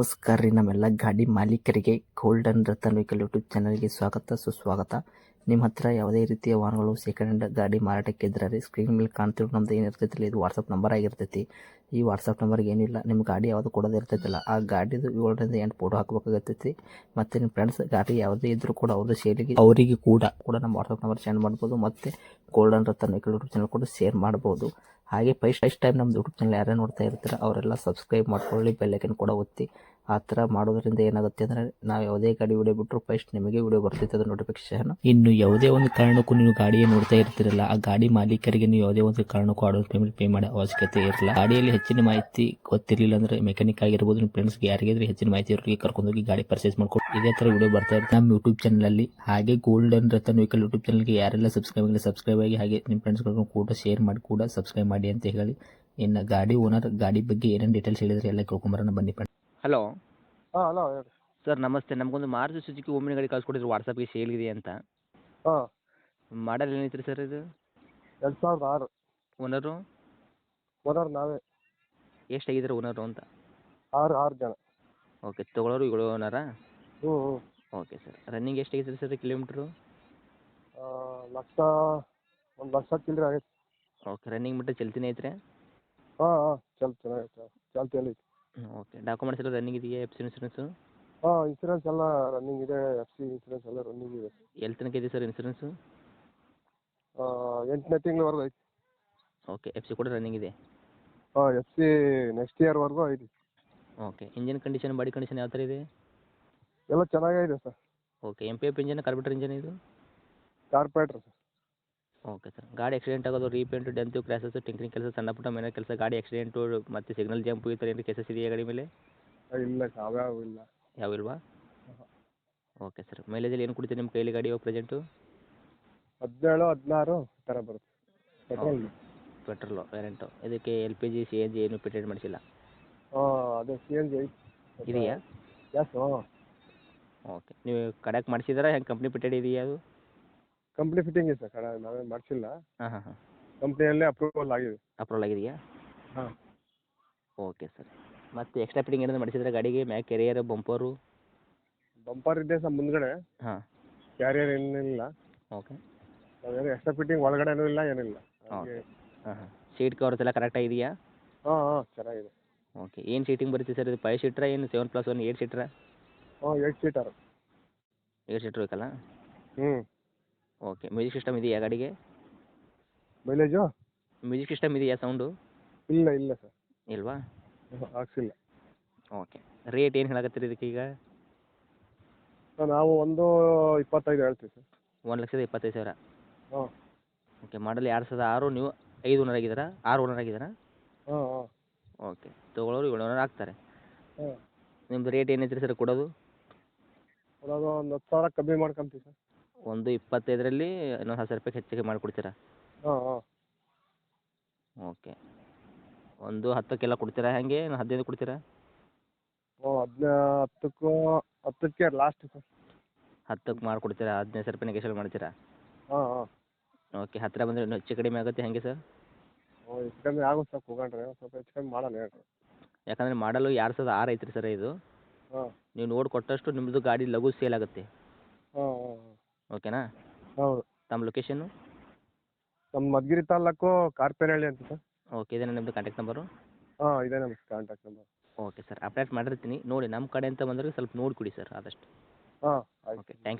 ನಮಸ್ಕಾರ ರೀ ನಮ್ಮೆಲ್ಲ ಗಾಡಿ ಮಾಲೀಕರಿಗೆ ಗೋಲ್ಡನ್ ರತನ್ ವೆಹಿಕಲ್ ಯೂಟ್ಯೂಬ್ ಚಾನಲ್ಗೆ ಸ್ವಾಗತ ಸುಸ್ವಾಗತ. ನಿಮ್ಮ ಹತ್ರ ಯಾವುದೇ ರೀತಿಯ ವಾಹನಗಳು ಸೆಕೆಂಡ್ ಹ್ಯಾಂಡ್ ಗಾಡಿ ಮಾರಾಟಕ್ಕೆ ಇದ್ರೆ ರೀ ಸ್ಕ್ರೀನ್ ಮೇಲೆ ಕಾಣ್ತಿರೋ ನಮ್ದು ಏನಿರ್ತೈತಿಲ್ಲ ಇದು ವಾಟ್ಸಪ್ ನಂಬರ್ ಆಗಿರ್ತೈತಿ. ಈ ವಾಟ್ಸಪ್ ನಂಬರ್ಗೆ ಏನಿಲ್ಲ ನಿಮ್ಮ ಗಾಡಿ ಯಾವುದು ಕೊಡೋದು ಇರ್ತೈತಿಲ್ಲ ಆ ಗಾಡಿದು 7ರಿಂದ 8 ಫೋಟೋ ಹಾಕಬೇಕಾಗತ್ತೈತಿ. ಮತ್ತು ನಿಮ್ಮ ಫ್ರೆಂಡ್ಸ್ ಗಾಡಿ ಯಾವುದೇ ಇದ್ರೂ ಕೂಡ ಅವ್ರದ್ದು ಸೇಲಿಗೆ ಅವರಿಗೆ ಕೂಡ ನಮ್ಮ ವಾಟ್ಸಪ್ ನಂಬರ್ ಸೆಂಡ್ ಮಾಡ್ಬೋದು. ಮತ್ತು golden Ratan vehicle YouTube channel ಕೂಡ ಶೇರ್ ಮಾಡ್ಬೋದು. ಹಾಗೆ ಫಸ್ಟ್ ಟೈಮ್ ನಮ್ಮ ಯೂಟ್ಯೂಬ್ ಚಾನಲ್ ಯಾರೇ ನೋಡ್ತಾ ಇರ್ತಾರೆ ಅವರೆಲ್ಲ ಸಬ್ಸ್ಕ್ರೈಬ್ ಮಾಡ್ಕೊಳ್ಳಿ, ಬೆಲ್ ಐಕನ್ ಕೂಡ ಒತ್ತಿ. ಆ ಥರ ಮಾಡೋದ್ರಿಂದ ಏನಾಗುತ್ತೆ ಅಂದರೆ ನಾವು ಯಾವುದೇ ಗಾಡಿ ವಿಡಿಯೋ ಬಿಟ್ಟರು ಫಸ್ಟ್ ನಿಮಗೆ ವಿಡಿಯೋ ಬರ್ತೈತೆ ಅದು ನೋಟಿಫಿಕೇಶನ್. ಇನ್ನು ಯಾವುದೇ ಒಂದು ಕಾರಣಕ್ಕೂ ನೀವು ಗಾಡಿயை ನೋಡ್ತಾ ಇರ್ತಿರಲ್ಲ ಆ ಗಾಡಿ ಮಾಲೀಕರಿಗೆ ನೀವು ಯಾವುದೇ ಒಂದು ಕಾರಣಕ್ಕೂ ಅಡ್ವಾನ್ಸ್ ಪೇಮೆಂಟ್ ಪೇ ಮಾಡೋ ಅವಶ್ಯಕತೆ ಇರಲ್ಲ. ಗಾಡಿಯಲ್ಲಿ ಹೆಚ್ಚಿನ ಮಾಹಿತಿ ಗೊತ್ತಿರಲಿಲ್ಲ ಅಂದ್ರೆ ಮೆಕ್ಯಾನಿಕ್ ಆಗಿರ್ಬೋದು, ನಿಮ್ಮ ಫ್ರೆಂಡ್ಸ್ಗೆ ಯಾರಿಗಾದ್ರೆ ಹೆಚ್ಚಿನ ಮಾಹಿತಿ ಇರೋರಿಗೆ ಕರ್ಕೊಂಡೋಗಿ ಗಾಡಿ ಪರ್ಚೇಸ್ ಮಾಡ್ಕೊಂಡು ಇದೇ ಥರ ವಿಡಿಯೋ ಬರ್ತಾ ಇರುತ್ತೆ ನಮ್ಮ ಯೂಟ್ಯೂಬ್ ಚಾನಲಲ್ಲಿ. ಹಾಗೆ ಗೋಲ್ಡನ್ ರತನ್ ವೆಹಿಕಲ್ ಯೂಟ್ಯೂಬ್ ಚಾನಲ್ಗೆ ಯಾರೆಲ್ಲ ಸಬ್ಸ್ಕ್ರೈಬ್ ಆಗಿ ಹಾಗೆ ನಿಮ್ಮ ಫ್ರೆಂಡ್ಸ್ಗಳನ್ನು ಕೂಡ ಶೇರ್ ಮಾಡಿ ಕೂಡ ಸಬ್ಸ್ಕ್ರೈಬ್ ಮಾಡಿ ಅಂತ ಹೇಳಿ. ಇನ್ನು ಗಾಡಿ ಓನರ್ ಗಾಡಿ ಬಗ್ಗೆ ಏನೇನು ಡೀಟೇಲ್ಸ್ ಹೇಳಿದ್ರೆ ಎಲ್ಲ ಕೇಳ್ಕೊಂಬರೋಣ ಬನ್ನಿ. ಹಲೋ ಹಾಂ ಹಲೋ ಹೇಳಿ. ಸರ್ ನಮಸ್ತೆ. ನಮಗೊಂದು ಮಾರುತಿ ಸುಜುಕಿ ಓಮಿನಿ ಗಾಡಿ ಕಳ್ಸಿಕೊಡಿದ್ರು ವಾಟ್ಸಪ್ಗೆ ಸೇಲ್ಗಿದೆ ಅಂತ. ಹಾಂ ಮಾಡಲ್ ಏನೈತ್ರಿ ಸರ್ ಇದು? 2006 ಓನರು ಓನರ್ ನಾವೇ. ಎಷ್ಟಾಗಿದ್ದಾರೆ ಓನರು ಅಂತ? 6 ಜನ. ಓಕೆ, ತೊಗೊಳೋರು 7 ಓನರಾ? ಹ್ಞೂ ಓಕೆ ಸರ್. ರನ್ನಿಂಗ್ ಎಷ್ಟಾಗಿದೆ ಸರ್ ಕಿಲೋಮೀಟ್ರು? ಲಕ್ಷ 1,00,000 ಚಿಲ್ಲರೆ ಆಗೈತೆ. ಓಕೆ, ರನ್ನಿಂಗ್ ಬಿಟ್ಟು ಚಲ್ತಿನೇ ಐತ್ರಿ? ಹಾಂ ಚೆನ್ನಾಗೈತೆ, ಚಾಲ್ತಿಯಲ್ಲಿ ಐತೆ. ಓಕೆ, ಡಾಕ್ಯುಮೆಂಟ್ಸ್ ಎಲ್ಲ ರನ್ನಿಂಗ್ ಇದೆಯಾ? F C insurance? ಹಾಂ ಇನ್ಸೂರೆನ್ಸ್ ಎಲ್ಲ ರನ್ನಿಂಗ್ ಇದೆ, FC ಇನ್ಸೂರೆನ್ಸ್ ಎಲ್ಲ ರನ್ನಿಂಗ್ ಇದೆ. ಎಲ್ಲಿ ತನಕ ಇದೆ ಸರ್ ಇನ್ಸೂರೆನ್ಸು? 8ನೇ ತಿಂಗಳವರೆಗೂ ಐತೆ. ಓಕೆ, ಎಫ್ ಸಿ ಕೂಡ ರನ್ನಿಂಗ್ ಇದೆ? ಹಾಂ FC ನೆಕ್ಸ್ಟ್ ಇಯರ್ವರೆಗೂ ಐತಿ. Okay, engine condition body condition ಯಾವ ಥರ ಇದೆ? ಎಲ್ಲ ಚೆನ್ನಾಗಿದೆ sir. Okay, MPF engine carburettor engine ಇದು? Carburettor sir. Okay sir. ಗಾಡಿ ಆಕ್ಸಿಡೆಂಟ್ ಆಗೋದು, ರೀಪೇಂಟು, ಡೆಂತು, ಕ್ರ್ಯಾಸಸ್, ಟಿಂಕರಿಂಗ್ ಕೆಲಸ, ಸಣ್ಣ ಪುಟ್ಟ ಮನೆ ಕೆಲಸ, ಗಾಡಿ ಆಕ್ಸಿಡೆಂಟು ಮತ್ತು ಸಿಗ್ನಲ್ ಜಂಪು ಈ ಥರ ಏನು ಕೇಸಸ್ ಇದೆಯಾ ಗಾಡಿ ಮೇಲೆ? ಇಲ್ಲ ಯಾವ್ಯಾವ ಇಲ್ಲ. ಯಾವ ಇಲ್ವಾ? Okay sir. ಮೈಲೇಜಲ್ಲಿ ಏನು ಕೊಡ್ತೀವಿ ನಿಮ್ಮ ಕೈಲಿ ಗಾಡಿ ಇವಾಗ ಪ್ರೆಸೆಂಟು? 17 16 ಈ ಥರ ಬರುತ್ತೆ. ಪೆಟ್ರೋಲ್. Petrol variant. ಇದಕ್ಕೆ LPG CNG ಏನು ಫಿಟೆಡ್ ಮಾಡಿಸಿಲ್ಲ? ಅದೇ CNG ಐತೆ. ಇದೆಯಾ? ಗ್ಯಾಸ್. ಓಕೆ, ನೀವು ಕಡೆಗೆ ಮಾಡಿಸಿದಾರಾ ಹೆಂಗೆ ಕಂಪ್ನಿ ಫಿಟೆಡ್ ಇದೆಯಾ ಅದು? ಕಂಪ್ನಿ ಫಿಟ್ಟಿಂಗ್ ಇದೆ ಸರ್, ನಾವೇನು ಮಾಡಿಸಿಲ್ಲ. ಹಾಂ ಕಂಪ್ನಿಯಲ್ಲೇ ಅಪ್ರೂವಲ್ ಆಗಿದೆ. ಅಪ್ರೂವಲ್ ಆಗಿದೆಯಾ? ಹಾಂ. Okay sir. ಮತ್ತು ಎಕ್ಸ್ಟ್ರಾ ಫಿಟ್ಟಿಂಗ್ ಏನಾದ್ರು ಮಾಡಿಸಿದ್ರೆ ಗಾಡಿಗೆ ಮ್ಯಾಕ್ ಕೆರಿಯರ್ ಬಂಪರು? ಬಂಪರ್ ಇದೆ ಸರ್ ಮುಂದ್ಗಡೆ. ಹಾಂ. ಕ್ಯಾರಿಯರ್ ಏನಿಲ್ಲ. ಓಕೆ. ನಾವೇನು ಎಕ್ಸ್ಟ್ರಾ ಫಿಟ್ಟಿಂಗ್ ಒಳಗಡೆನೂ ಇಲ್ಲ ಏನಿಲ್ಲ. ಓಕೆ. ಹಾಂ ಸೀಟ್ ಕವರ್ಸ್ ಎಲ್ಲ ಕರೆಕ್ಟಾಗಿದೆಯಾ? ಹಾಂ ಚೆನ್ನಾಗಿದೆ. ಓಕೆ, ಏನು ಸೀಟಿಂಗ್ ಬರುತ್ತೆ ಸರ್ ಇದು? 5 ಸೀಟ್ರಾ ಏನು 7+1 8 ಸೀಟ್ರಾ? 8 ಸೀಟರ್. 8 ಸೀಟ್ರ್ ಬೇಕಲ್ಲ? ಹ್ಞೂ. ಓಕೆ, ಮ್ಯೂಸಿಕ್ ಸಿಸ್ಟಮ್ ಇದೆಯಾ ಗಾಡಿಗೆ? ಮೈಲೇಜು? ಮ್ಯೂಸಿಕ್ ಸಿಸ್ಟಮ್ ಇದೆಯಾ ಸೌಂಡು? ಇಲ್ಲ ಸರ್. ಇಲ್ವಾ? ಹಾಕ್ಸಿಲ್ಲ. ಓಕೆ, ರೇಟ್ ಏನು ಹೇಳಕತ್ತೀರಿ ಇದಕ್ಕೀಗ? ನಾವು 1.25 ಹೇಳ್ತೀವಿ ಸರ್. 1,25,000? ಹಾಂ. ಓಕೆ, ಮಾಡಲ್ 2006. ನೀವು 5 ಓನರ್ ಆಗಿದ್ದೀರಾ? 6 ಓನರ್ ಆಗಿದ್ದೀರಾ? ಹಾಂ. ಓಕೆ, ತೊಗೊಳೋರು 7 ಓನರ್ ಆಗ್ತಾರೆ. ಹಾಂ. ನಿಮ್ಮದು ರೇಟ್ ಏನೈತ್ರಿ ಸರ್ ಕೊಡೋದು? ಕೊಡೋದು ಒಂದು 10,000 ಕಮ್ಮಿ ಮಾಡ್ಕೊಂತೀವಿ ಸರ್. 1.25ರಲ್ಲಿ ಇನ್ನೊಂದು 10,000 ರೂಪಾಯಿ ಹೆಚ್ಚಿಗೆ ಮಾಡಿಕೊಡ್ತೀರಾ? ಹಾಂ. ಓಕೆ, 10ಕ್ಕೆಲ್ಲ ಕೊಡ್ತೀರಾ ಹೆಂಗೆ? 15 ಕೊಡ್ತೀರಾ? 10ಕ್ಕೆ ಲಾಸ್ಟ್ ಸರ್. 10ಕ್ಕೆ ಮಾಡಿಕೊಡ್ತೀರಾ? 15,000 ರೂಪಾಯಿ ನೆಗೆಷಿಯೇಟ್ ಮಾಡ್ತೀರಾ? ಹಾಂ. ಓಕೆ, ಹತ್ತಿರ ಬಂದರೆ ಇನ್ನೂ ಹೆಚ್ಚು ಕಡಿಮೆ ಆಗುತ್ತೆ ಹೆಂಗೆ ಸರ್? ಹೆಚ್ಚು ಕಮ್ಮಿ ಆಗುತ್ತೆ ಸರ್, ಕೂತ್ಕೊಂಡ್ರೆ ಸ್ವಲ್ಪ ಹೆಚ್ಚು ಕಮ್ಮಿ ಮಾಡೋಣ ಹೇಳ್ರಿ. ಯಾಕಂದರೆ ಮಾಡಲು 2006 ಐತ್ರಿ ಸರ್ ಇದು. ಹಾಂ. ನೀವು ನೋಡಿ ಕೊಟ್ಟಷ್ಟು ನಿಮ್ಮದು ಗಾಡಿ ಲಘು ಸೇಲ್ ಆಗುತ್ತೆ. ಹಾಂ. ಓಕೆನಾ? ಹೌದು. ತಮ್ಮ ಲೊಕೇಶನ್ನು? ನಮ್ಮ ಮಧುಗಿರಿ ತಾಲೂಕು ಕಾರ್ಪೇನಹಳ್ಳಿ ಅಂತ ಸರ್. ಓಕೆ, ಇದೇನಾ ನಿಮ್ಮದು ಕಾಂಟ್ಯಾಕ್ಟ್ ನಂಬರು? ಹಾಂ ಇದೆ ನಮ್ಮ contact number. Okay sir, update ಮಾಡಿರ್ತೀನಿ ನೋಡಿ. ನಮ್ಮ ಕಡೆ ಅಂತ ಬಂದರೆ ಸ್ವಲ್ಪ ನೋಡಿ ಕೊಡಿ ಸರ್ ಆದಷ್ಟು. ಹಾಂ ಆಯ್ತು. Okay, thank you.